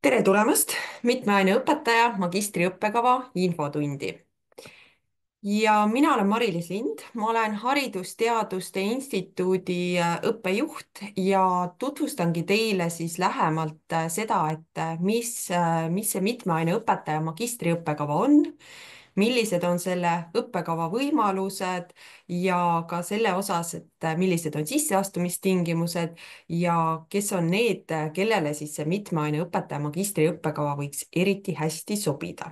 tere tulemast, mitmeaine õpetaja magistriõppekava infotundi. Ja mina olen Mari-Liis Lind, ma olen Haridusteaduste Instituudi õppejuht ja tutvustangi teile siis lähemalt seda, et mis see mitmeaine õpetaja magistriõppekava on, millised on selle õppekava võimalused ja ka selle osas, et millised on sisseastumistingimused ja kes on need, kellele siis see mitmeaine õpetaja magistriõppekava võiks eriti hästi sobida.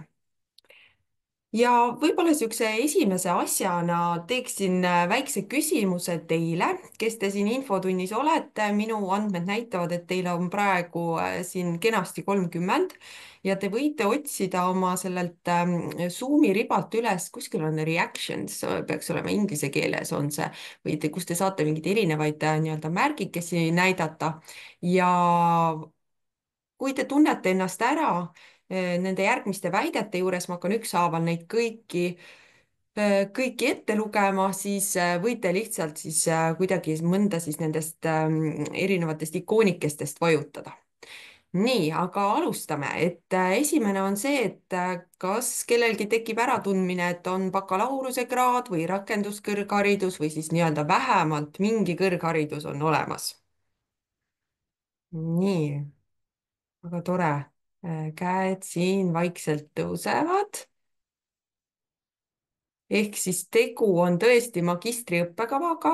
Ja võib-olla niisuguse esimese asjana teeksin väikse küsimuse teile, kes te siin infotunnis olete. Minu andmed näitavad, et teil on praegu siin kenasti 30 ja te võite otsida oma sellelt Zoomi ribalt üles, kuskil on reactions, peaks olema inglise keeles on see, või kus te saate mingeid erinevaid nii-öelda märgikesi näidata ja kui te tunnete ennast ära nende järgmiste väidete juures, ma hakkan ükshaaval neid kõiki ette lugema, siis võite lihtsalt siis kuidagi mõnda siis nendest erinevatest ikoonikestest vajutada. Nii, aga alustame, et esimene on see, et kas kellelgi tekib äratundmine, et on bakalaureusekraad või rakenduskõrgharidus või siis nii-öelda vähemalt mingi kõrgharidus on olemas. Nii, väga tore. Käed siin vaikselt tõusevad. Ehk siis tegu on tõesti magistriõppekavaga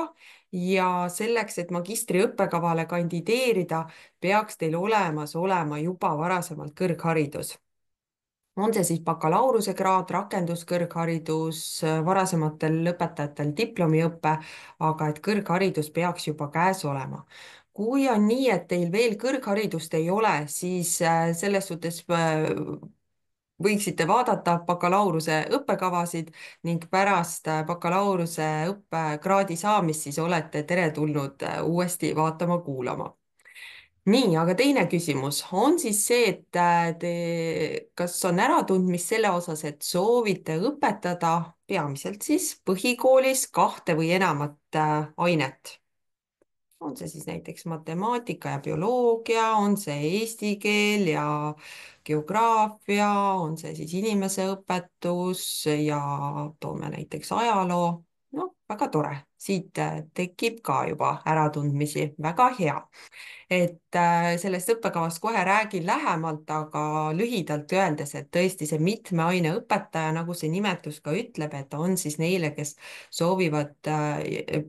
ja selleks, et magistriõppekavale kandideerida, peaks teil olemas olema juba varasemalt kõrgharidus. On see siis bakalaureuskraad, rakenduskõrgharidus, varasematel lõpetajatel diplomiõpe, aga et kõrgharidus peaks juba käes olema. Kui on nii, et teil veel kõrgharidust ei ole, siis selles suhtes võiksite vaadata bakalaureuse õppekavasid ning pärast bakalaureuse õppekraadi saamist siis olete teretulnud uuesti vaatama-kuulama. Nii, aga teine küsimus on siis see, et kas on äratundmist selle osas, et soovite õpetada peamiselt siis põhikoolis kahte või enamat ainet? On see siis näiteks matemaatika ja bioloogia, on see eesti keel ja geograafia, on see siis inimeseõpetus ja toome näiteks ajaloo. noh, väga tore, siit tekib ka juba äratundmisi, väga hea et sellest õppekavast kohe räägin lähemalt, aga lühidalt öeldes, et tõesti see mitme aine õpetaja, nagu see nimetus ka ütleb, et on siis neile, kes soovivad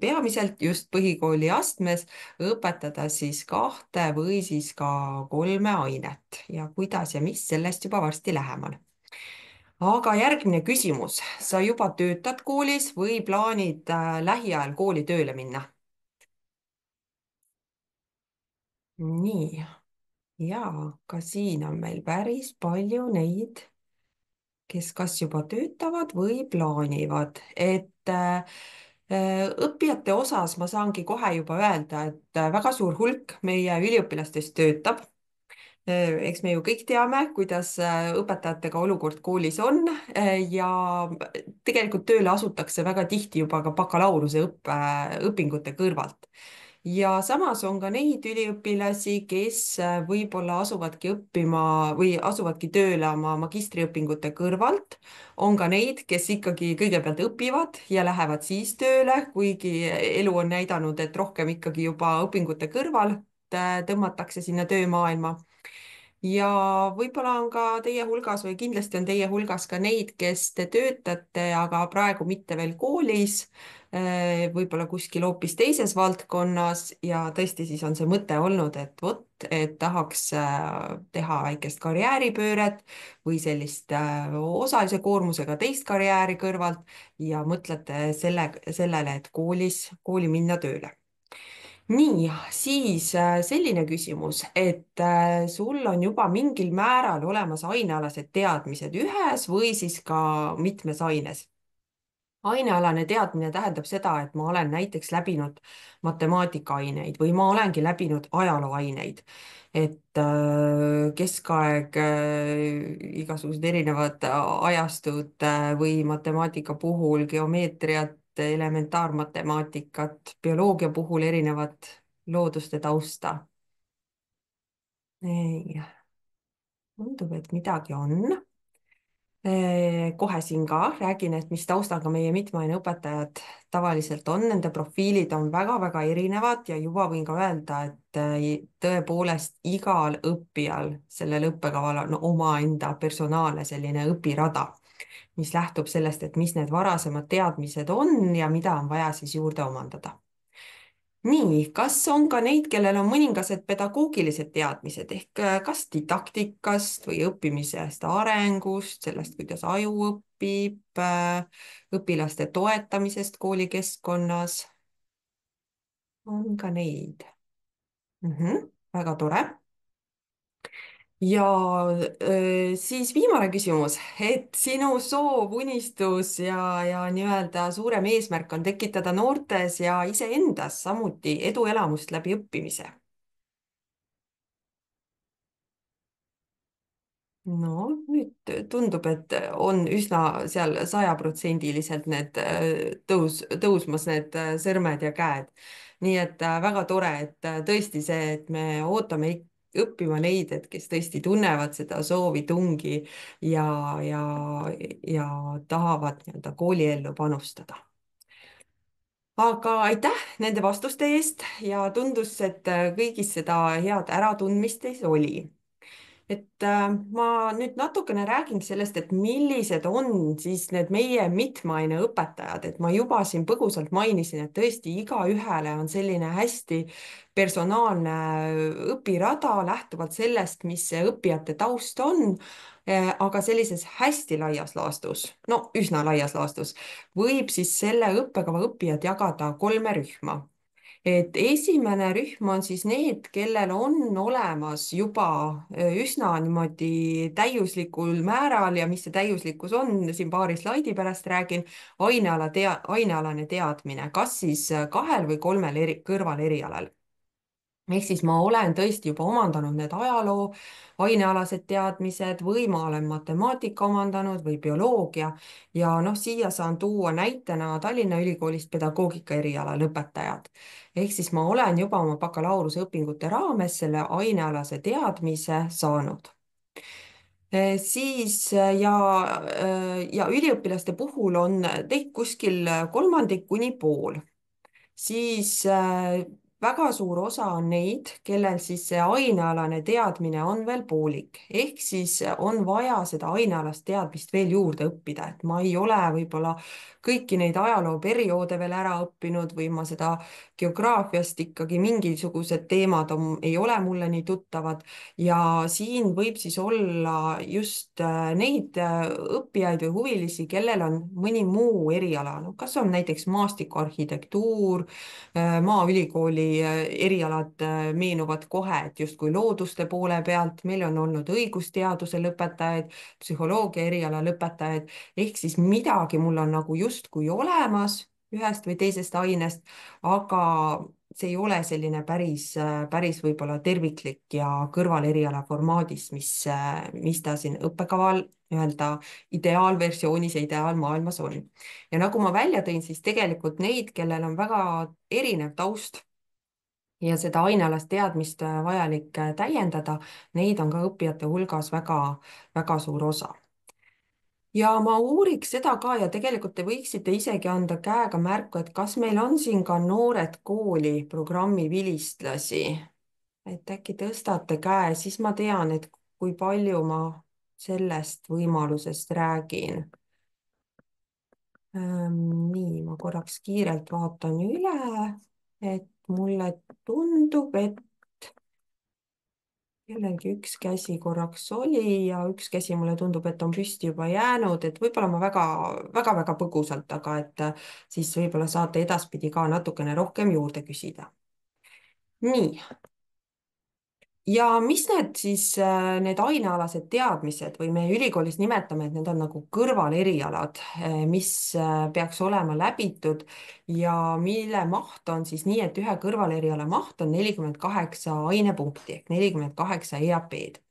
peamiselt just põhikooli astmes õpetada siis kahte või siis ka kolme ainet ja kuidas ja mis, sellest juba varsti lähemal. Aga järgmine küsimus, sa juba töötad koolis või plaanid lähiajal kooli tööle minna? nii. Jaa, ka siin on meil päris palju neid, kes kas juba töötavad või plaanivad, et õppijate osas ma saangi kohe juba öelda, et väga suur hulk meie üliõpilastest töötab. Eks me ju kõik teame, kuidas õpetajatega olukord koolis on ja tegelikult tööle asutakse väga tihti juba ka õpingute kõrvalt ja samas on ka neid üliõpilasi, kes võib-olla asuvadki õppima või asuvadki tööle oma magistriõpingute kõrvalt. on ka neid, kes ikkagi kõigepealt õpivad ja lähevad siis tööle, kuigi elu on näidanud, et rohkem ikkagi juba õpingute kõrval tõmmatakse sinna töömaailma ja võib-olla on ka teie hulgas või kindlasti on teie hulgas ka neid, kes te töötate, aga praegu mitte veel koolis, võib-olla kuskil hoopis teises valdkonnas ja tõesti siis on see mõte olnud, et vot, et tahaks teha väikest karjääripööret või sellist osalise koormusega teist karjääri kõrvalt ja mõtlete sellele, et kooli minna tööle. Nii, siis selline küsimus, et sul on juba mingil määral olemas ainealased teadmised ühes või siis ka mitmes aines. ainealane teadmine tähendab seda, et ma olen näiteks läbinud matemaatikaaineid või ma olengi läbinud ajalooaineid, et keskaeg, igasugused erinevad ajastud või matemaatika puhul geomeetriat, elementaarmatemaatikat, bioloogia puhul erinevat looduste tausta. nii, tundub, et midagi on. Kohe siin ka räägin, et mis taustaga meie mitmeaineõpetajad tavaliselt on, nende profiilid on väga-väga erinevad ja juba võin ka öelda, et tõepoolest igal õppijal sellel õppekaval on omaenda personaalne selline õpirada, mis lähtub sellest, et mis need varasemad teadmised on ja mida on vaja siis juurde omandada. Nii, kas on ka neid, kellel on mõningased pedagoogilised teadmised ehk kas didaktikast või õppimisest arengust, sellest, kuidas aju õpib, õpilaste toetamisest koolikeskkonnas, on ka neid väga tore. Ja siis viimane küsimus, et sinu soov, unistus ja nii-öelda suurem eesmärk on tekitada noortes ja iseendas samuti eduelamust läbi õppimise. No nüüd tundub, et on üsna seal sajaprotsendiliselt need tõusmas need sõrmed ja käed. nii et väga tore, et tõesti see, et me ootame õppima neid, et kes tõesti tunnevad seda soovi, tungi ja, ja, ja tahavad nii-öelda kooliellu panustada. aga aitäh nende vastuste eest ja tundus, et kõigis seda head äratundmist teis oli. Ma nüüd natukene räägin sellest, et millised on siis need meie mitmeaineõpetajad, et ma juba siin põgusalt mainisin, et tõesti igaühele on selline hästi personaalne õpirada lähtuvalt sellest, mis see õppijate taust on, aga sellises hästi laias laastus, no üsna laias laastus, võib siis selle õppekava õppijad jagada kolme rühma. Et esimene rühm on siis need, kellel on olemas juba üsna niimoodi täiuslikul määral ja mis see täiuslikkus on, siin paari slaidi pärast räägin, ainealane teadmine, kas siis kahel või kolmel kõrvalerialal. Ehk siis ma olen tõesti juba omandanud need ajaloo ainealased teadmised või ma olen matemaatika omandanud või bioloogia ja noh, siia saan tuua näitena Tallinna Ülikoolist pedagoogika eriala lõpetajad. ehk siis ma olen juba oma bakalaureuseõpingute raames selle ainealase teadmise saanud. Siis ja üliõpilaste puhul on teid kuskil kolmandik kuni pool, siis väga suur osa on neid, kellel siis see ainealane teadmine on veel poolik, ehk siis on vaja seda ainealast teadmist veel juurde õppida, et ma ei ole võib-olla kõiki neid ajalooperioode veel ära õppinud või ma seda geograafiast ikkagi mingisugused teemad ei ole mulle nii tuttavad ja siin võib siis olla just neid õppijaid või huvilisi, kellel on mõni muu eriala, no kas on näiteks maastikuarhitektuur, Maaülikooli erialad meenuvad kohe, et justkui looduste poole pealt, meil on olnud õigusteaduse lõpetajaid, psühholoogia eriala lõpetajaid, ehk siis midagi mul on nagu justkui olemas ühest või teisest ainest, aga see ei ole selline päris võib-olla terviklik ja kõrvaleriala formaadis, mis ta siin õppekaval nii-öelda ideaalversioonis ja ideaalmaailmas on. ja nagu ma välja tõin, siis tegelikult neid, kellel on väga erinev taust ja seda ainealast teadmist vajalik täiendada, neid on ka õppijate hulgas väga suur osa. Ja ma uuriks seda ka ja tegelikult te võiksite isegi anda käega märku, et kas meil on siin ka Noored Kooli programmi vilistlasi. et äkki tõstate käe, siis ma tean, et kui palju ma sellest võimalusest räägin. Nii, ma korraks kiirelt vaatan üle, et mulle tundub, et kellelgi üks käsi korraks oli ja üks käsi mulle tundub, et on püsti juba jäänud, et võib-olla ma väga-väga põgusalt, aga et siis võib-olla saate edaspidi ka natukene rohkem juurde küsida. nii, ja mis need siis, need ainealased teadmised või me ülikoolis nimetame, et need on nagu kõrvalerialad, mis peaks olema läbitud ja mille maht on siis nii, et ühe kõrvaleriala maht on 48 ainepunkti ehk 48 EAP-d.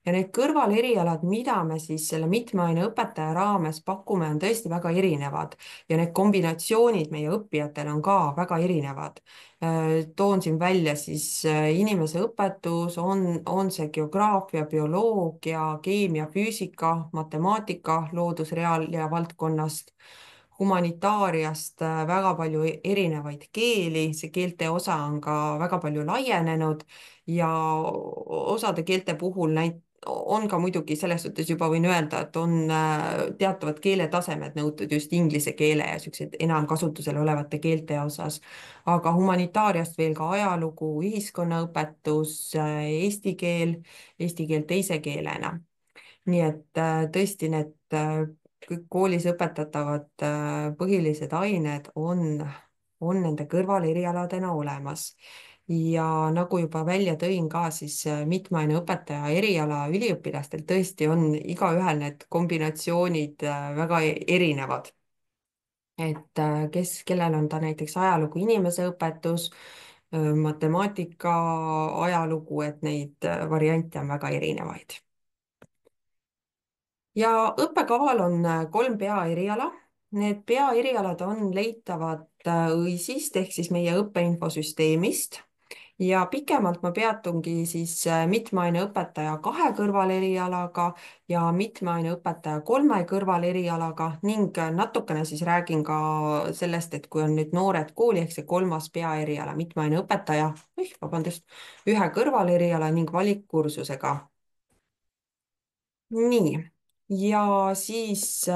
ja need kõrvalerialad, mida me siis selle mitme aine õpetaja raames pakume, on tõesti väga erinevad ja need kombinatsioonid meie õppijatel on ka väga erinevad. Toon siin välja siis inimeseõpetus, on see geograafia, bioloogia, keemia, füüsika, matemaatika, loodusreaalia valdkonnast, humanitaariast väga palju erinevaid keeli, see keelte osa on ka väga palju laienenud ja osade keelte puhul on ka muidugi selles suhtes juba võin öelda, et on teatavad keeletasemed nõutud just inglise keele ja niisugused enam kasutusel olevate keelte osas. aga humanitaariast veel ka ajalugu, ühiskonnaõpetus, eesti keel teise keelena. nii et tõesti need kõik koolis õpetatavad põhilised ained on nende kõrvalerialadena olemas. ja nagu juba välja tõin ka, siis mitme aine õpetaja eriala üliõpilastel tõesti on igaühel need kombinatsioonid väga erinevad. et kellel on ta näiteks ajalugu, inimeseõpetus, matemaatika, ajalugu, et neid variante on väga erinevaid ja õppekaval on kolm peaeriala. Need peaerialad on leitavad ÕIS-ist ehk siis meie õppeinfosüsteemist ja pikemalt ma peatungi siis mitme aine õpetaja kahe kõrvalerialaga ja mitme aine õpetaja kolme kõrvalerialaga ning natukene siis räägin ka sellest, et kui on nüüd noored kooli ehk see kolmas peaeriala, mitme aine õpetaja, vabandust, ühe kõrvaleriala ning valikkursusega. Nii, ja siis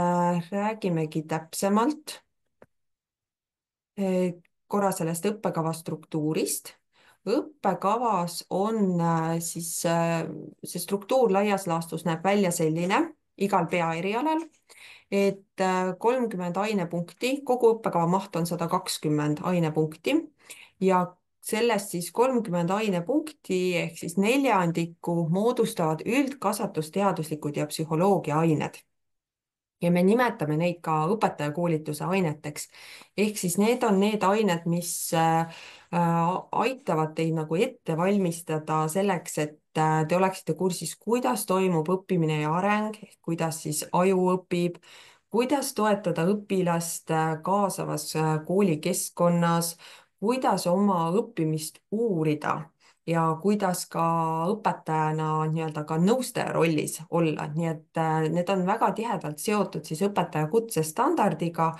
räägimegi täpsemalt korra sellest õppekava struktuurist. õppekavas on see struktuur laias laastus näeb välja selline igal peaerialal, et 30 ainepunkti, kogu õppekava maht on 120 ainepunkti ja sellest siis 30 ainepunkti ehk siis neljandiku moodustavad üldkasvatusteaduslikud ja psühholoogia ained ja me nimetame neid ka õpetajakoolituse aineteks. ehk siis need on need ained, mis aitavad teid nagu ette valmistada selleks, et te oleksite kursis, kuidas toimub õppimine ja areng, kuidas siis aju õpib, kuidas toetada õpilast kaasavas koolikeskkonnas, kuidas oma õppimist uurida ja kuidas ka õpetajana nii-öelda ka nõustaja rollis olla, nii et need on väga tihedalt seotud siis õpetaja kutsestandardiga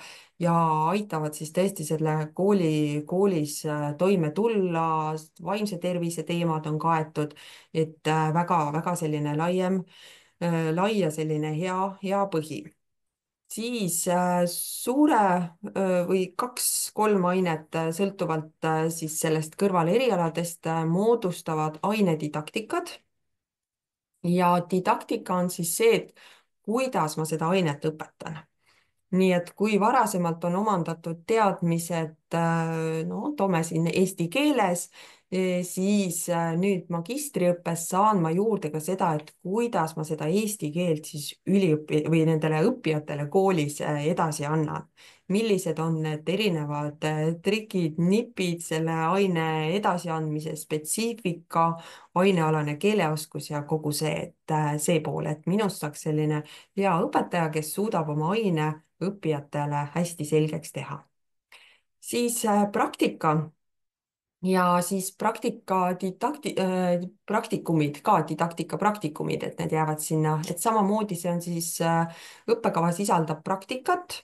ja aitavad siis tõesti selle koolis toime tulla, vaimse tervise teemad on kaetud, et väga-väga selline lai ja selline hea põhi siis või kaks-kolm ainet sõltuvalt siis sellest kõrvalerialadest moodustavad ainedidaktikad ja didaktika on siis see, et kuidas ma seda ainet õpetan. nii et kui varasemalt on omandatud teadmised, no toome siin eesti keeles, siis nüüd magistriõppes saan ma juurde ka seda, et kuidas ma seda eesti keelt siis või nendele õppijatele koolis edasi annan. millised on need erinevad trikid, nipid selle aine edasiandmise spetsiifika, ainealane keeleoskus ja kogu see, et see pool, et minust saaks selline hea õpetaja, kes suudab oma aine õppijatele hästi selgeks teha. siis praktika ja siis praktikumid, ka didaktika praktikumid, et need jäävad sinna, et samamoodi see on siis õppekava sisaldab praktikat,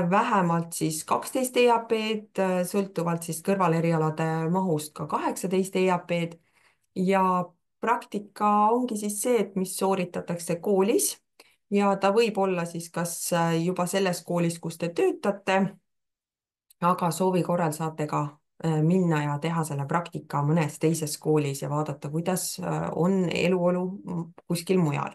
vähemalt siis 12 EAP-d, sõltuvalt siis kõrvalerialade mahust ka 18 EAP-d ja praktika ongi siis see, et mis sooritatakse koolis ja ta võib olla siis kas juba selles koolis, kus te töötate, aga soovi korral saate ka minna ja teha selle praktika mõnes teises koolis ja vaadata, kuidas on eluolu kuskil mujal.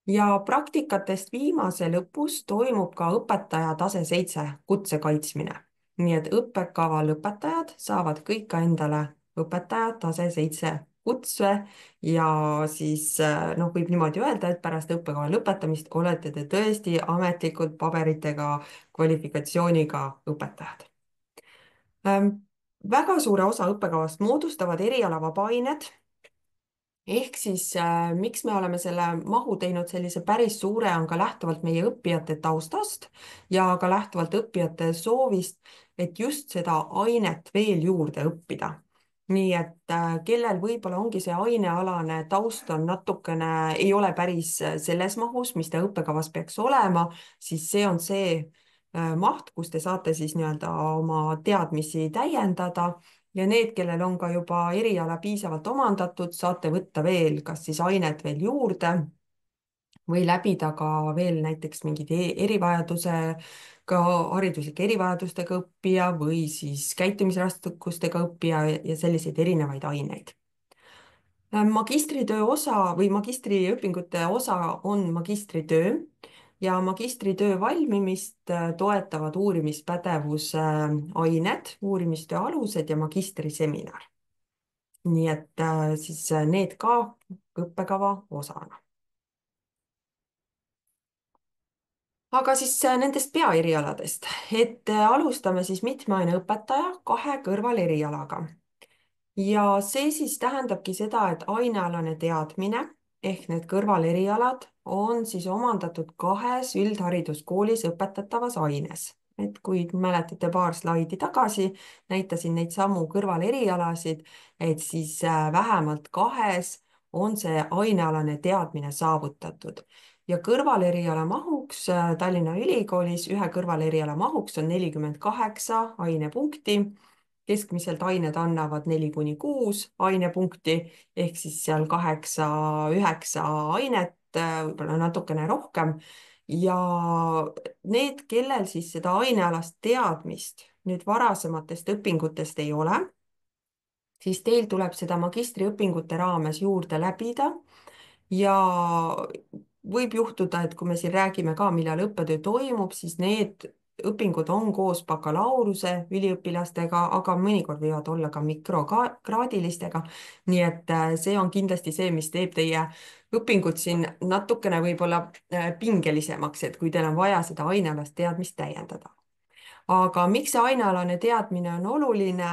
ja praktikatest viimase lõpus toimub ka õpetaja tase 7 kutse kaitsmine. nii et õppekava lõpetajad saavad kõik ka endale õpetaja tase 7 kutse ja siis noh, võib niimoodi öelda, et pärast õppekava lõpetamist olete te tõesti ametlikud paberitega kvalifikatsiooniga õpetajad. Ähm, väga suure osa õppekavast moodustavad eriala vabaained ehk siis miks me oleme selle mahu teinud sellise päris suure, on ka lähtuvalt meie õppijate taustast ja ka lähtuvalt õppijate soovist, et just seda ainet veel juurde õppida. nii et kellel võib-olla ongi see ainealane taust on natukene, ei ole päris selles mahus, mis ta õppekavas peaks olema, siis see on see maht, kus te saate siis nii-öelda oma teadmisi täiendada ja need, kellel on ka juba eriala piisavalt omandatud, saate võtta veel kas siis ainet veel juurde või läbida ka veel näiteks mingid erivajadusega, hariduslike erivajadustega õppija või siis käitumisrastukustega õppija ja selliseid erinevaid aineid. Magistritöö osa või magistriõpingute osa on magistritöö ja magistritöö valmimist toetavad uurimispädevuse ained, uurimistöö alused ja magistriseminar. nii et siis need ka õppekava osana. aga siis nendest peaerialadest, et alustame siis mitme aine õpetaja kahe kõrvalerialaga. ja see siis tähendabki seda, et ainealane teadmine ehk need kõrvalerialad on siis omandatud kahes üldhariduskoolis õpetatavas aines. et kui mäletate paar slaidi tagasi, näitasin neid samu kõrvalerialasid, et siis vähemalt kahes on see ainealane teadmine saavutatud ja kõrvaleriala mahuks Tallinna Ülikoolis ühe kõrvaleriala mahuks on 48 ainepunkti. Keskmiselt ained annavad 4 kuni 6 ainepunkti ehk siis seal 8-9 ainet, võib-olla natukene rohkem. ja need, kellel siis seda ainealast teadmist nüüd varasematest õpingutest ei ole, siis teil tuleb seda magistriõpingute raames juurde läbida ja võib juhtuda, et kui me siin räägime ka, millal õppetöö toimub, siis need õpingud on koos bakalaureuse üliõpilastega, aga mõnikord võivad olla ka mikrokraadilistega. nii et see on kindlasti see, mis teeb teie õpingud siin natukene võib-olla pingelisemaks, et kui teil on vaja seda ainealast teadmist täiendada. aga miks see ainealane teadmine on oluline?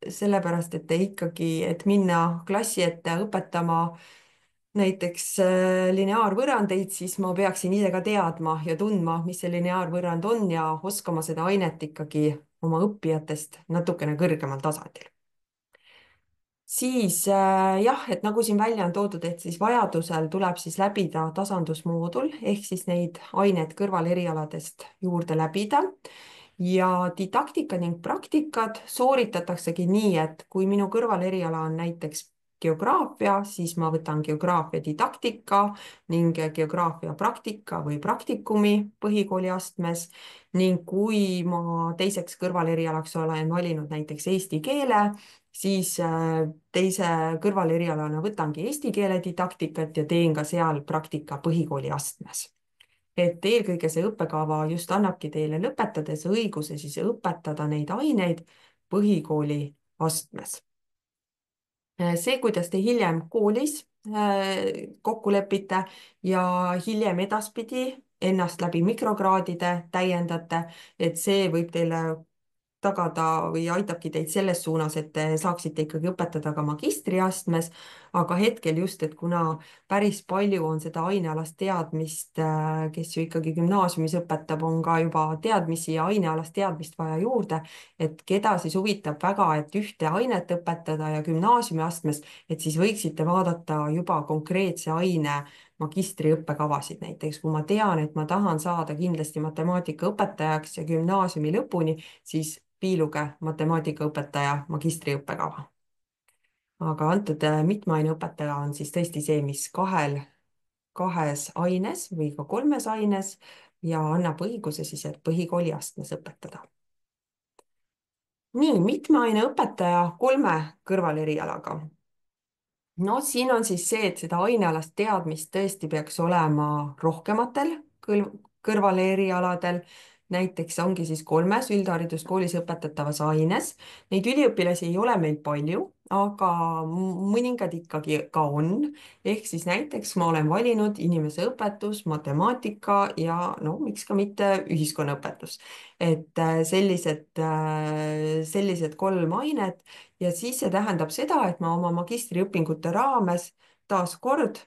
sellepärast, et te ikkagi, et minna klassi ette õpetama näiteks lineaarvõrrandeid, siis ma peaksin ise ka teadma ja tundma, mis see lineaarvõrrand on ja oskama seda ainet ikkagi oma õppijatest natukene kõrgemal tasandil. Siis jah, et nagu siin välja on toodud, et siis vajadusel tuleb siis läbida tasandusmoodul ehk siis neid aineid kõrvalerialadest juurde läbida ja didaktika ning praktikad sooritataksegi nii, et kui minu kõrvaleriala on näiteks geograafia, siis ma võtan geograafia didaktika ning geograafia praktika või praktikumi põhikooli astmes ning kui ma teiseks kõrvalerialaks olen valinud näiteks eesti keele, siis teise kõrvalerialana võtangi eesti keele didaktikat ja teen ka seal praktika põhikooli astmes. et eelkõige see õppekava just annabki teile lõpetades õiguse siis õpetada neid aineid põhikooli astmes. see, kuidas te hiljem koolis kokku lepite ja hiljem edaspidi ennast läbi mikrokraadide täiendate, et see võib teile tagada või aitabki teid selles suunas, et te saaksite ikkagi õpetada ka magistriastmes, aga hetkel just, et kuna päris palju on seda ainealast teadmist, kes ju ikkagi gümnaasiumis õpetab, on ka juba teadmisi ja ainealast teadmist vaja juurde, et keda siis huvitab väga, et ühte ainet õpetada ja gümnaasiumiastmes, et siis võiksite vaadata juba konkreetse aine magistriõppekavasid, näiteks kui ma tean, et ma tahan saada kindlasti matemaatikaõpetajaks ja gümnaasiumi lõpuni, siis piiluge matemaatikaõpetaja magistriõppekava. aga antud mitme aine õpetaja on siis tõesti see, mis kahes aines või ka kolmes aines ja annab õiguse siis, et põhikooli astmes õpetada. nii, mitme aine õpetaja kolme kõrvalerialaga. no siin on siis see, et seda ainealast teadmist tõesti peaks olema rohkematel kõrvalerialadel. näiteks ongi siis kolmes üldhariduskoolis õpetatavas aines. Neid üliõpilasi ei ole meil palju, aga mõningad ikkagi ka on. ehk siis näiteks ma olen valinud inimeseõpetus, matemaatika ja no miks ka mitte ühiskonnaõpetus. et sellised kolm ainet ja siis see tähendab seda, et ma oma magistriõpingute raames taaskord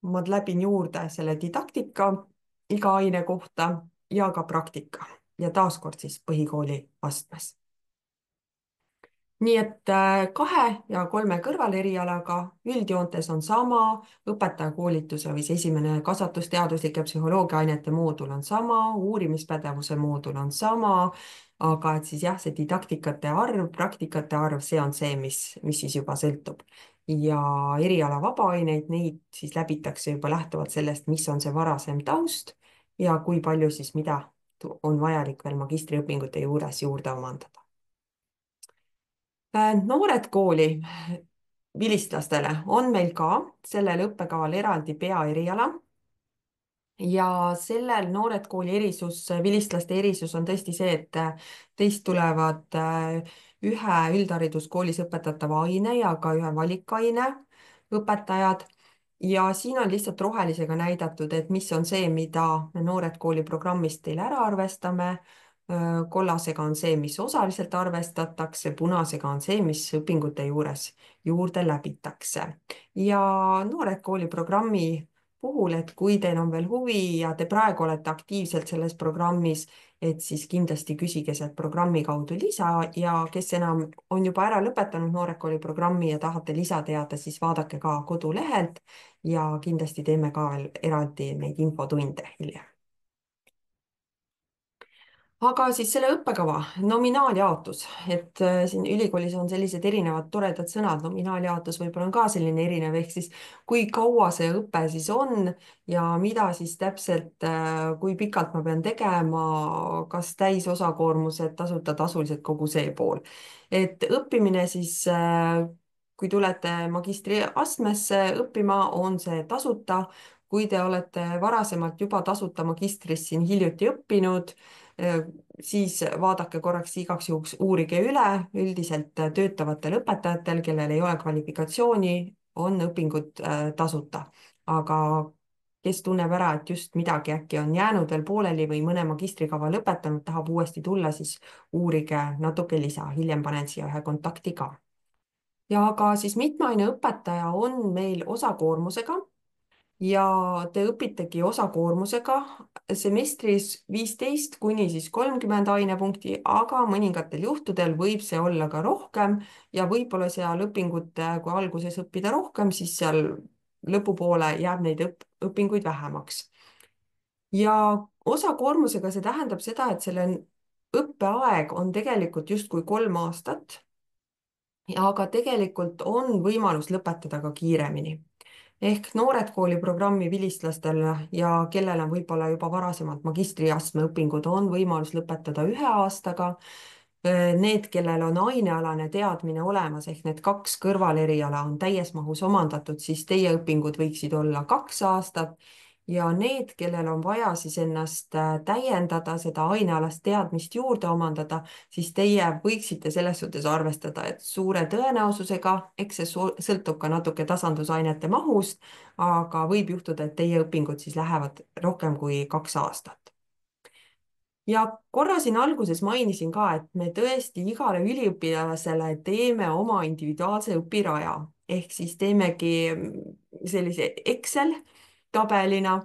ma läbin juurde selle didaktika iga aine kohta ja ka praktika ja taaskord siis põhikooli astmes. Nii et 2 ja 3 kõrvalerialaga üldjoontes on sama, õpetajakoolituse või see esimene kasvatusteaduslike psühholoogiaainete moodul on sama, uurimispädevuse moodul on sama, aga et siis jah, see didaktikate arv, praktikate arv, see on see, mis siis juba sõltub. Ja eriala vabaaineid, neid siis läbitakse juba lähtuvalt sellest, mis on see varasem taust ja kui palju siis mida on vajalik veel magistriõpingute juures juurde omandada. Noored kooli vilistlastele on meil ka sellel õppekaval eraldi peaeriala ja sellel Noored kooli erisus, vilistlaste erisus on tõesti see, et teist tulevad ühe üldhariduskoolis õpetatava aine ja ka ühe valikaine õpetajad ja siin on lihtsalt rohelisega näidatud, et mis on see, mida me Noored kooli programmist teile ära arvestame. Kollasega on see, mis osaliselt arvestatakse, punasega on see, mis õpingute juures juurde läbitakse. Ja Noored kooli programmi puhul, et kui teil on veel huvi ja te praegu olete aktiivselt selles programmis, et siis kindlasti küsige sealt programmi kaudu lisa ja kes enam on juba ära lõpetanud Noored kooli programmi ja tahate lisa teada, siis vaadake ka kodulehelt ja kindlasti teeme ka veel eraldi neid infotunde hiljem. Aga siis selle õppekava nominaaljaotus, et siin ülikoolis on sellised erinevad toredad sõnad, nominaaljaotus võib-olla on ka selline erinev, ehk siis kui kaua see õpe siis on ja mida siis täpselt, kui pikalt ma pean tegema, kas täisosakoormused, tasuta, tasulised, kogu see pool. Et õppimine siis, kui tulete magistriastmesse õppima, on see tasuta. Kui te olete varasemalt juba tasuta magistris siin hiljuti õppinud, siis vaadake korraks igaks juhuks, uurige üle, üldiselt töötavatel õpetajatel, kellel ei ole kvalifikatsiooni, on õpingud tasuta. Aga kes tunneb ära, et just midagi äkki on jäänud veel pooleli või mõne magistrikava lõpetanud, tahab uuesti tulla, siis uurige natuke lisa, hiljem panen siia ühe kontakti ka. Ja ka siis mitmeaine õpetaja on meil osakoormusega ja te õpitegi osakoormusega semestris 15 kuni siis 30 ainepunkti, aga mõningatel juhtudel võib see olla ka rohkem ja võib-olla seal õpingute, kui alguses õppida rohkem, siis seal lõpupoole jääb neid õpinguid vähemaks. Ja osakoormusega see tähendab seda, et selle õppeaeg on tegelikult justkui 3 aastat, aga tegelikult on võimalus lõpetada ka kiiremini ehk Noored kooli programmi vilistlastel ja kellel on võib-olla juba varasemalt magistriastme õpingud, on võimalus lõpetada 1 aastaga. Need, kellel on ainealane teadmine olemas ehk need 2 kõrvaleriala on täies mahus omandatud, siis teie õpingud võiksid olla 2 aastat ja need, kellel on vaja siis ennast täiendada, seda ainealast teadmist juurde omandada, siis teie võiksite selles suhtes arvestada, et suure tõenäosusega, eks see sõltub ka natuke tasandusainete mahust, aga võib juhtuda, et teie õpingud siis lähevad rohkem kui 2 aastat. Ja korra siin alguses mainisin ka, et me tõesti igale üliõpilasele teeme oma individuaalse õpiraja, ehk siis teemegi sellise Excel tabelina,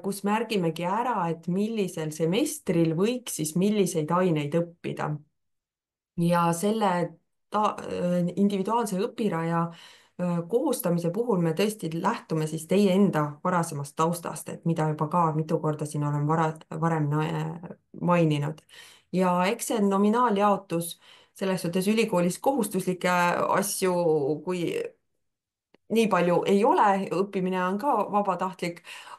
kus märgimegi ära, et millisel semestril võiks siis milliseid aineid õppida. Ja selle individuaalse õpiraja koostamise puhul me tõesti lähtume siis teie enda varasemast taustast, et mida juba ka mitu korda siin olen varem maininud. Ja eks see nominaaljaotus selles suhtes ülikoolis kohustuslikke asju, kui nii palju ei ole, õppimine on ka vabatahtlik,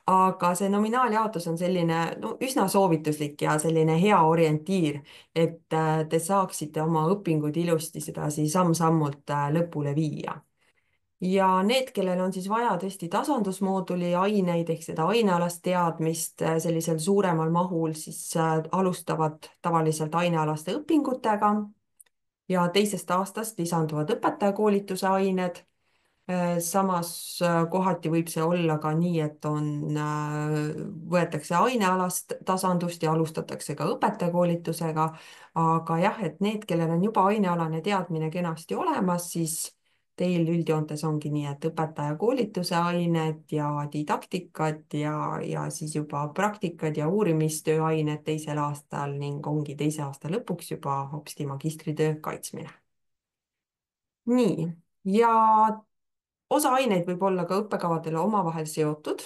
aga see nominaaljaotus on selline no, üsna soovituslik ja selline hea orientiir, et te saaksite oma õpingud ilusti sedasi samm-sammult lõpule viia. Ja need, kellel on siis vaja tõesti tasandusmooduli aineid ehk seda ainealast teadmist sellisel suuremal mahul, siis alustavad tavaliselt ainealaste õpingutega ja teisest aastast lisanduvad õpetajakoolituse ained. Samas kohati võib see olla ka nii, et võetakse ainealast tasandust ja alustatakse ka õpetajakoolitusega, aga jah, et need, kellel on juba ainealane teadmine kenasti olemas, siis Teil üldjoontes ongi nii, et õpetajakoolituse ained ja didaktikad ja siis juba praktikad ja uurimistöö ained teisel aastal ning ongi teise aasta lõpuks juba hopsti magistritöö kaitsmine. nii, ja osa aineid võib olla ka õppekavadele omavahel seotud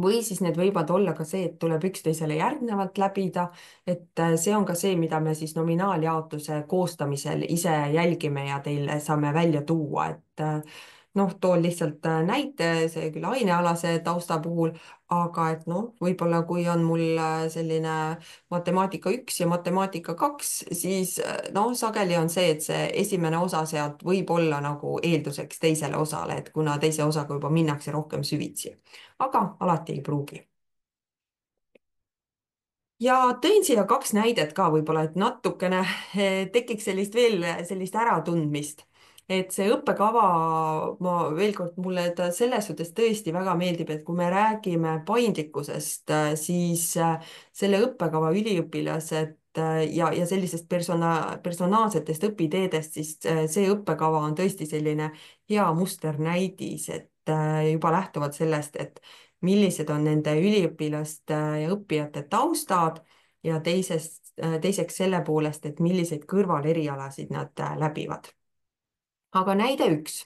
või siis need võivad olla ka see, et tuleb üksteisele järgnevalt läbida, et see on ka see, mida me siis nominaaljaotuse koostamisel ise jälgime ja teile saame välja tuua, et noh, toon lihtsalt näite, see küll ainealase tausta puhul, aga et noh, võib-olla kui on mul selline matemaatika 1 ja matemaatika 2, siis noh, sageli on see, et see esimene osa sealt võib olla nagu eelduseks teisele osale, et kuna teise osaga juba minnakse rohkem süvitsi, aga alati ei pruugi. Ja tõin siia kaks näidet ka võib-olla, et natukene tekiks sellist veel sellist äratundmist. Et see õppekava, ma veel kord, mulle ta selles suhtes tõesti väga meeldib, et kui me räägime paindlikkusest, siis selle õppekava üliõpilased ja sellisest personaalsetest õpiteedest, siis see õppekava on tõesti selline hea musternäidis, et juba lähtuvalt sellest, et millised on nende üliõpilaste ja õppijate taustad ja teiseks selle poolest, et milliseid kõrvalerialasid nad läbivad. aga näide üks,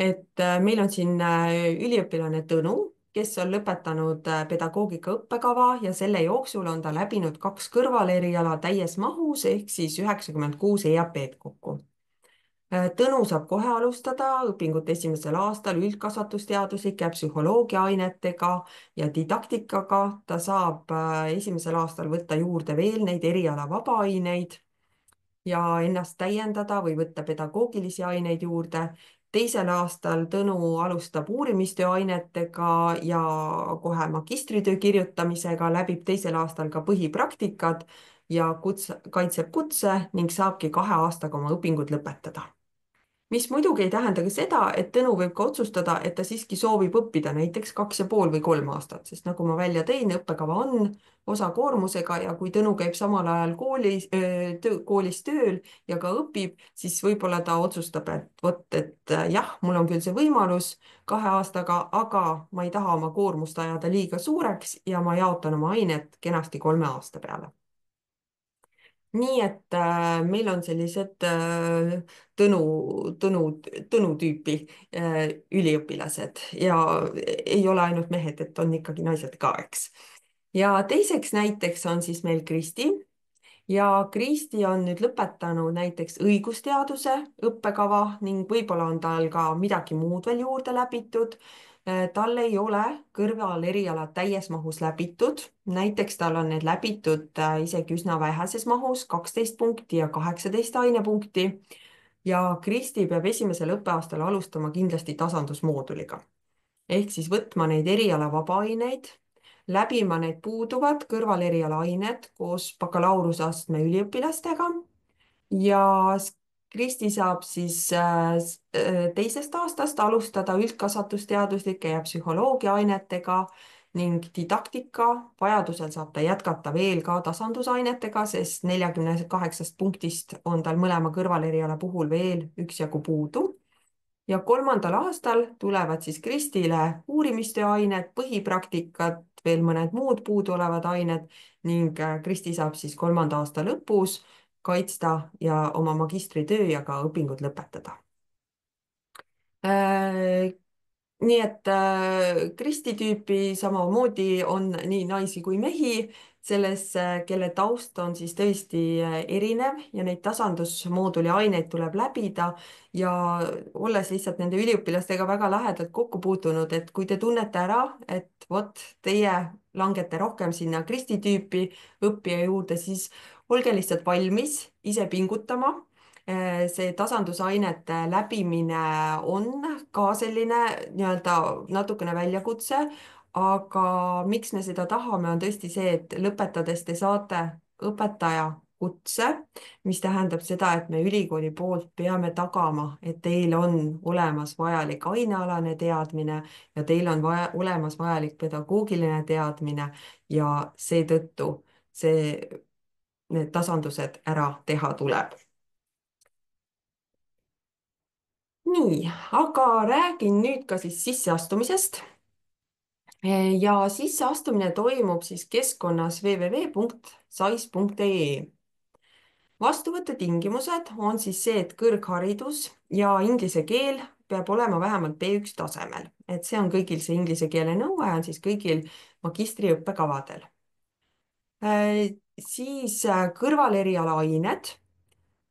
et meil on siin üliõpilane Tõnu, kes on lõpetanud pedagoogika õppekava ja selle jooksul on ta läbinud 2 kõrvaleriala täies mahus ehk siis 96 EAP-d kokku. Tõnu saab kohe alustada õpingut esimesel aastal üldkasvatusteaduslike ja psühholoogia ainetega ja didaktikaga. Ta saab esimesel aastal võtta juurde veel neid eriala vabaaineid ja ennast täiendada või võtta pedagoogilisi aineid juurde. Teisel aastal Tõnu alustab uurimistöö ainetega ja kohe magistritöö kirjutamisega, läbib teisel aastal ka põhipraktikad ja kaitseb kutse ning saabki 2 aastaga oma õpingud lõpetada. Mis muidugi ei tähenda ka seda, et Tõnu võib ka otsustada, et ta siiski soovib õppida näiteks 2,5 või 3 aastat, sest nagu ma välja tõin, õppekava on osakoormusega ja kui Tõnu käib samal ajal koolis tööl ja ka õpib, siis võib-olla ta otsustab, et vot, et jah, mul on küll see võimalus 2 aastaga, aga ma ei taha oma koormust ajada liiga suureks ja ma jaotan oma ained kenasti 3 aasta peale. Nii et meil on sellised Tõnu, Tõnu, Tõnu tüüpi üliõpilased ja ei ole ainult mehed, et on ikkagi naised ka, eks. ja teiseks näiteks on siis meil Kristi ja Kristi on nüüd lõpetanud näiteks õigusteaduse õppekava ning võib-olla on tal ka midagi muud veel juurde läbitud. Tal ei ole kõrvalerialad täies mahus läbitud, näiteks tal on need läbitud isegi üsna väheses mahus, 12 punkti ja 18 ainepunkti. ja Kristi peab esimesel õppeaastal alustama kindlasti tasandusmooduliga ehk siis võtma neid eriala vabaaineid, läbima need puuduvad kõrvaleriala ained koos bakalaureuseastme üliõpilastega ja Kristi saab siis teisest aastast alustada üldkasvatusteaduslike ja psühholoogia ainetega ning didaktika, vajadusel saab ta jätkata veel ka tasandusainetega, sest 48 punktist on tal mõlema kõrvaleriala puhul veel üksjagu puudu ja 3. aastal tulevad siis Kristile uurimistöö ained, põhipraktikad, veel mõned muud puuduolevad ained ning Kristi saab siis 3. aasta lõpus kaitsta ja oma magistritöö ja ka õpingud lõpetada. Nii et Kristi tüüpi samamoodi on nii naisi kui mehi selles, kelle taust on siis tõesti erinev ja neid tasandusmooduli aineid tuleb läbida ja olles lihtsalt nende üliõpilastega väga lähedalt kokku puutunud, et kui te tunnete ära, et vot teie langete rohkem sinna Kristi tüüpi õppija juurde, siis olge lihtsalt valmis ise pingutama. See tasandusainete läbimine on ka selline nii-öelda natukene väljakutse, aga miks me seda tahame, on tõesti see, et lõpetades te saate õpetaja kutse, mis tähendab seda, et me ülikooli poolt peame tagama, et teil on olemas vajalik ainealane teadmine ja teil on olemas vajalik pedagoogiline teadmine ja seetõttu need tasandused ära teha tuleb. nii, aga räägin nüüd ka siis sisseastumisest. Ja sisseastumine toimub siis keskkonnas www.sais.ee. Vastuvõtu tingimused on siis see, et kõrgharidus ja inglise keel peab olema vähemalt B1 tasemel, et see on kõigil, see inglise keele nõue on siis kõigil magistriõppekavadel. Siis kõrvaleriala ained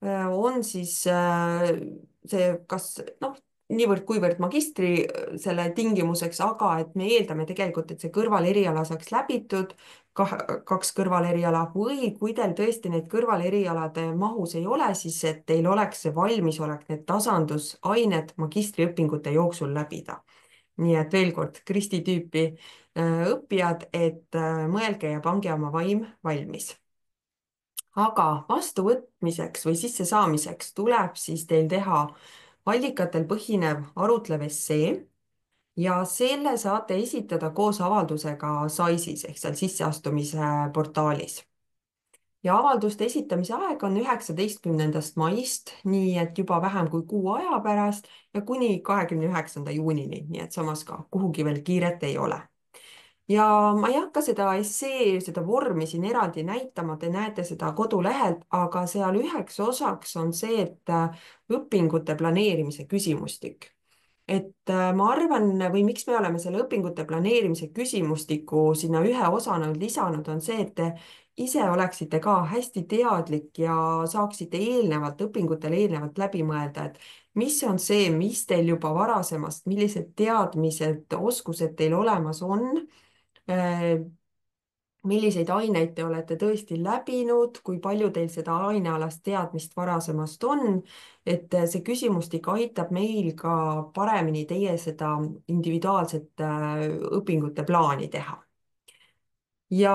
on siis see, kas noh, niivõrd-kuivõrd magistri selle tingimuseks, aga et me eeldame tegelikult, et see kõrvaleriala saaks läbitud, kaks kõrvaleriala, või kui teil tõesti neid kõrvalerialade mahus ei ole, siis et teil oleks see valmisolek need tasandusained magistriõpingute jooksul läbida. nii et veel kord, Kristi tüüpi õppijad, et mõelge ja pange oma vaim valmis. Aga vastuvõtmiseks või sissesaamiseks tuleb siis teil teha allikatel põhinev arutlev essee ja selle saate esitada koos avaldusega SAIS-is ehk seal sisseastumise portaalis. ja avalduste esitamise aeg on 19. maist, nii et juba vähem kui kuu aja pärast ja kuni 29. juunini, nii et samas ka kuhugi veel kiiret ei ole. Ja ma ei hakka seda essee, seda vormi siin eraldi näitama, te näete seda kodulehelt, aga seal üheks osaks on see, et õpingute planeerimise küsimustik. Et ma arvan, või miks me oleme selle õpingute planeerimise küsimustiku sinna ühe osana lisanud, on see, et te ise oleksite ka hästi teadlik ja saaksite õpingutele eelnevalt läbi mõelda, et mis on see, mis teil juba varasemast, millised teadmised, oskused teil olemas on, milliseid aineid te olete tõesti läbinud, kui palju teil seda ainealast teadmist varasemast on, et see küsimustik aitab meil ka paremini teie seda individuaalset õpingute plaani teha. Ja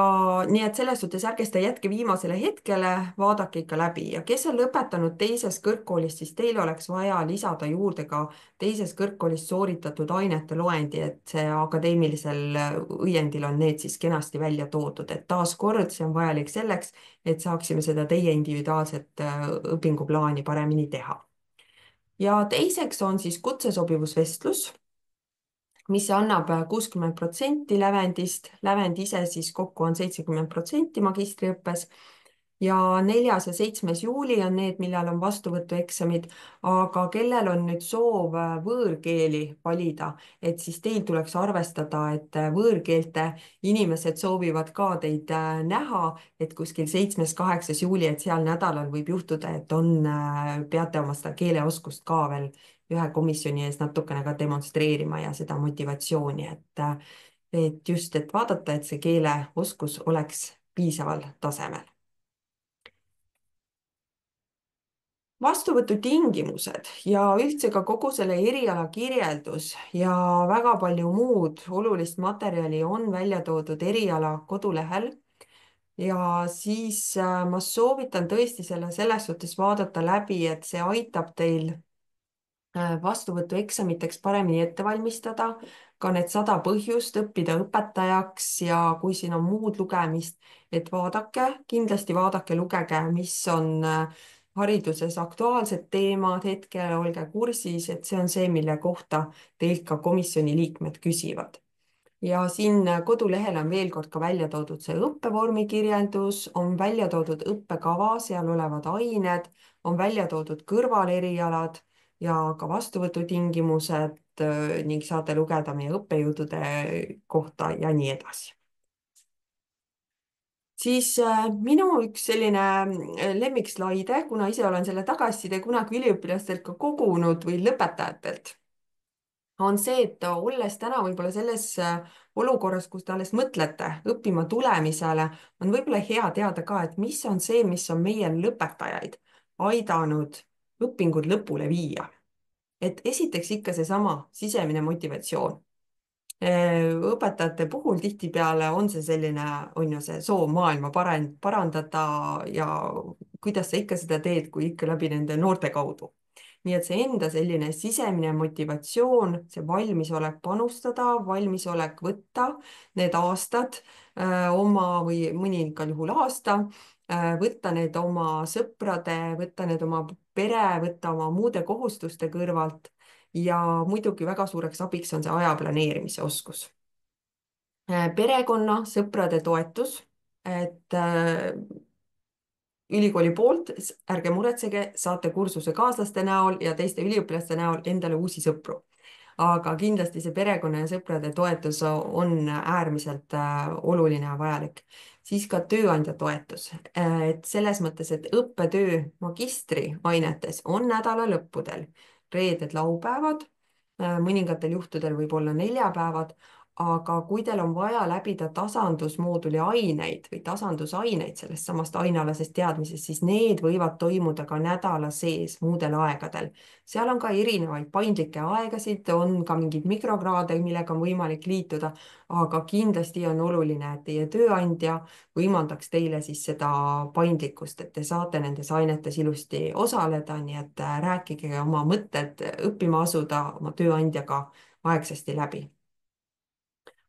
nii, et selles suhtes ärge seda jätke viimasele hetkele, vaadake ikka läbi ja kes on lõpetanud teises kõrgkoolis, siis teil oleks vaja lisada juurde ka teises kõrgkoolis sooritatud ainete loendi, et see akadeemilisel õiendil on need siis kenasti välja toodud, et taaskord see on vajalik selleks, et saaksime seda teie individuaalset õpinguplaani paremini teha. ja teiseks on siis kutsesobivusvestlus, mis annab 60% lävendist, lävend ise siis kokku on 70% magistriõppes ja 4. ja 7. juuli on need, millal on vastuvõtueksamid, aga kellel on nüüd soov võõrkeeli valida, et siis teil tuleks arvestada, et võõrkeelte inimesed soovivad ka teid näha, et kuskil 7.–8. juuli, et seal nädalal võib juhtuda, et peate oma seda keeleoskust ka veel ühe komisjoni ees natukene ka demonstreerima ja seda motivatsiooni, et just, et vaadata, et see keeleoskus oleks piisaval tasemel. Vastuvõtutingimused ja üldse ka kogu selle eriala kirjeldus ja väga palju muud olulist materjali on välja toodud eriala kodulehel. ja siis ma soovitan tõesti selle selles suhtes vaadata läbi, et see aitab teil vastuvõtueksamiteks paremini ette valmistada, ka need 100 põhjust õppida õpetajaks ja kui siin on muud lugemist, et vaadake, kindlasti vaadake, lugege, mis on hariduses aktuaalsed teemad hetkel, olge kursis, et see on see, mille kohta teilt ka komisjoni liikmed küsivad. ja siin kodulehel on veel kord ka välja toodud see õppevormi kirjeldus, on välja toodud õppekava, seal olevad ained, on välja toodud kõrvalerialad ja ka vastuvõtutingimused ning saate lugeda meie õppejõudude kohta ja nii edasi. Siis minu üks selline lemmikslaide, kuna ise olen selle tagasiside kunagi üliõpilastelt ka kogunud või lõpetajatelt, on see, et olles täna võib-olla selles olukorras, kus te alles mõtlete õppima tulemisele, on võib-olla hea teada ka, et mis on see, mis on meie lõpetajaid aidanud õpingud lõpule viia. Et esiteks ikka seesama sisemine motivatsioon. Õpetajate puhul tihtipeale on see selline, on ju see soov maailma parandada ja kuidas sa ikka seda teed, kui ikka läbi nende noorte kaudu. nii et see enda selline sisemine motivatsioon, see valmisolek panustada, valmisolek võtta need aastad oma või mõningal juhul aasta, võtta need oma sõprade, võtta need oma pere võtta oma muude kohustuste kõrvalt ja muidugi väga suureks abiks on see aja planeerimise oskus. Perekonna, sõprade toetus, et ülikooli poolt, ärge muretsege, saate kursusekaaslaste näol ja teiste üliõpilaste näol endale uusi sõpru. Aga kindlasti see perekonna ja sõprade toetus on äärmiselt oluline ja vajalik. Siis ka tööandja toetus, et selles mõttes, et õppetöö magistriainetes on nädala lõppudel, reeded, laupäevad, mõningatel juhtudel võib-olla neljapäevad, aga kui teil on vaja läbida tasandusmooduli aineid või tasandusaineid sellest samast ainealasest teadmisest, siis need võivad toimuda ka nädala sees muudel aegadel. seal on ka erinevaid paindlikke aegasid, on ka mingeid mikrokraade, millega on võimalik liituda, aga kindlasti on oluline, et teie tööandja võimaldaks teile siis seda paindlikkust, et te saate nendes ainetes ilusti osaleda, nii et rääkige oma mõtted õppima asuda oma tööandjaga aegsasti läbi.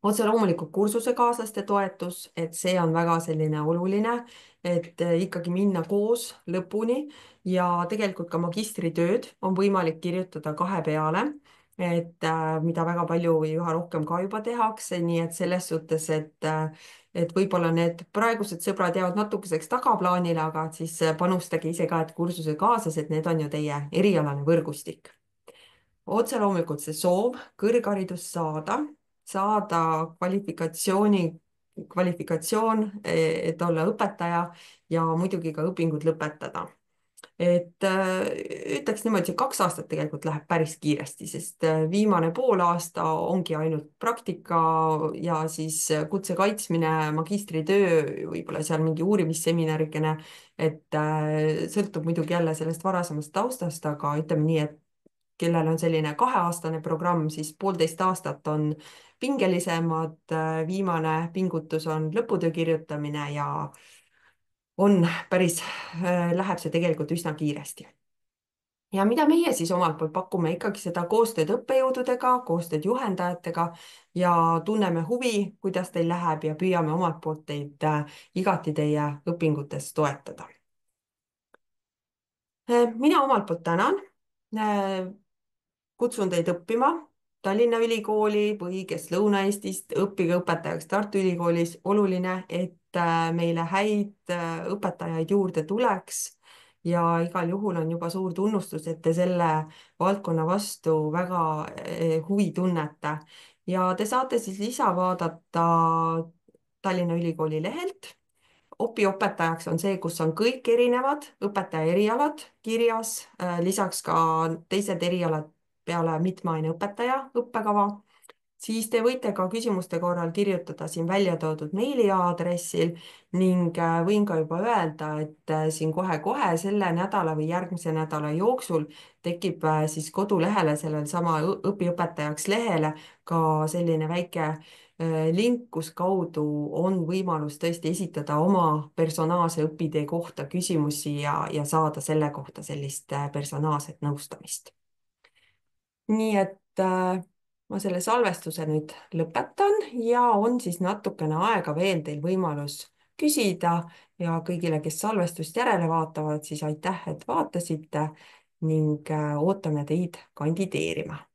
Otse loomulikult kursusekaaslaste toetus, et see on väga selline oluline, et ikkagi minna koos lõpuni ja tegelikult ka magistritööd on võimalik kirjutada 2 peale, et mida väga palju või üha rohkem ka juba tehakse, nii et selles suhtes, et võib-olla need praegused sõbrad jäävad natukeseks tagaplaanile, aga siis panustage ise ka, et kursusekaaslased, need on ju teie erialane võrgustik. Otse loomulikult see soov kõrgharidust saada kvalifikatsioon, et olla õpetaja ja muidugi ka õpingud lõpetada. Et ütleks niimoodi, see 2 aastat tegelikult läheb päris kiiresti, sest viimane pool aasta ongi ainult praktika ja siis kutse kaitsmine, magistritöö, võib-olla seal mingi uurimisseminarikene, et sõltub muidugi jälle sellest varasemast taustast, aga ütleme nii, et kellel on selline 2-aastane programm, siis 1,5 aastat on pingelisemad, viimane pingutus on lõputöö kirjutamine ja läheb see tegelikult üsna kiiresti. Ja mida meie siis omalt poolt pakume, ikkagi seda koostööd õppejõududega, koostööd juhendajatega ja tunneme huvi, kuidas teil läheb ja püüame omalt poolt teid igati teie õpingutes toetada. Mina omalt poolt tänan. Kutsun teid õppima Tallinna Ülikooli või kes Lõuna-Eestist, õppige õpetajaks Tartu Ülikoolis. Oluline, et meile häid õpetajaid juurde tuleks ja igal juhul on juba suur tunnustus, et te selle valdkonna vastu väga huvi tunnete ja te saate siis lisa vaadata Tallinna Ülikooli lehelt. õpiõpetajaks on see, kus on kõik erinevad õpetaja erialad kirjas, lisaks ka teised erialad peale mitme aine õpetaja õppekava. Siis te võite ka küsimuste korral kirjutada siin välja toodud meiliaadressil ning võin ka juba öelda, et siin kohe-kohe selle nädala või järgmise nädala jooksul tekib siis kodulehele sellel sama õpiõpetajaks lehele ka selline väike link, kus kaudu on võimalus tõesti esitada oma personaalse õpitee kohta küsimusi ja saada selle kohta sellist personaalset nõustamist. Nii et ma selle salvestuse nüüd lõpetan ja on siis natukene aega veel teil võimalus küsida ja kõigile, kes salvestust järele vaatavad, siis aitäh, et vaatasite ning ootame teid kandideerima.